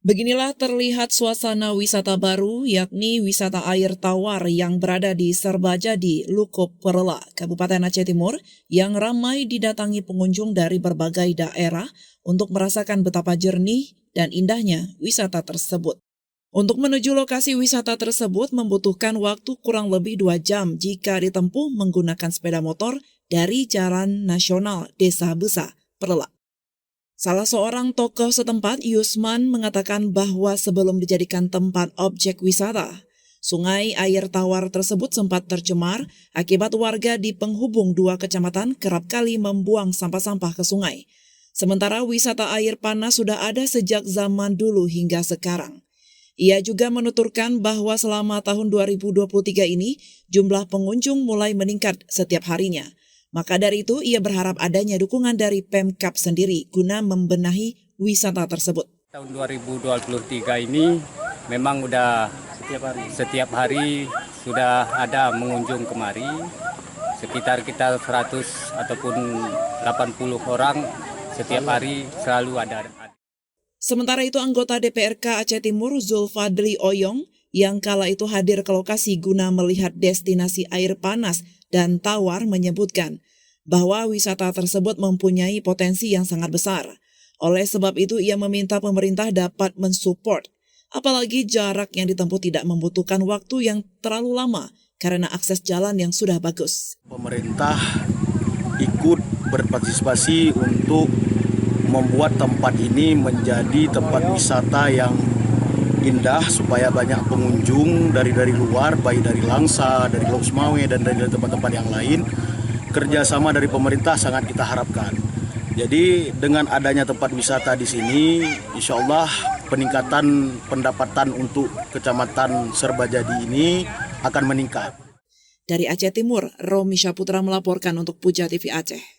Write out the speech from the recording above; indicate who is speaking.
Speaker 1: Beginilah terlihat suasana wisata baru, yakni wisata air tawar yang berada di Serbajadi, Lukop Perela, Kabupaten Aceh Timur, yang ramai didatangi pengunjung dari berbagai daerah untuk merasakan betapa jernih dan indahnya wisata tersebut. Untuk menuju lokasi wisata tersebut membutuhkan waktu kurang lebih 2 jam jika ditempuh menggunakan sepeda motor dari Jalan Nasional Desa Besa, Perela. Salah seorang tokoh setempat, Yusman, mengatakan bahwa sebelum dijadikan tempat objek wisata, sungai air tawar tersebut sempat tercemar akibat warga di penghubung 2 kecamatan kerap kali membuang sampah-sampah ke sungai. Sementara wisata air panas sudah ada sejak zaman dulu hingga sekarang. Ia juga menuturkan bahwa selama tahun 2023 ini, jumlah pengunjung mulai meningkat setiap harinya. Maka dari itu, ia berharap adanya dukungan dari Pemkab sendiri guna membenahi wisata tersebut.
Speaker 2: Tahun 2023 ini memang udah setiap hari sudah ada mengunjung kemari. Sekitar kita 100 ataupun 80 orang setiap hari selalu ada.
Speaker 1: Sementara itu, anggota DPRK Aceh Timur Zulfadli Oyong yang kala itu hadir ke lokasi guna melihat destinasi air panas dan tawar menyebutkan bahwa wisata tersebut mempunyai potensi yang sangat besar. Oleh sebab itu, ia meminta pemerintah dapat mensupport, apalagi jarak yang ditempuh tidak membutuhkan waktu yang terlalu lama karena akses jalan yang sudah bagus.
Speaker 3: Pemerintah ikut berpartisipasi untuk membuat tempat ini menjadi tempat wisata yang indah supaya banyak pengunjung dari luar, baik dari Langsa, dari Lok Sumawe, dan dari tempat-tempat yang lain. Kerjasama dari pemerintah sangat kita harapkan. Jadi dengan adanya tempat wisata di sini, insya Allah peningkatan pendapatan untuk Kecamatan Serbajadi ini akan meningkat.
Speaker 1: Dari Aceh Timur, Romi Syaputra melaporkan untuk Puja TV Aceh.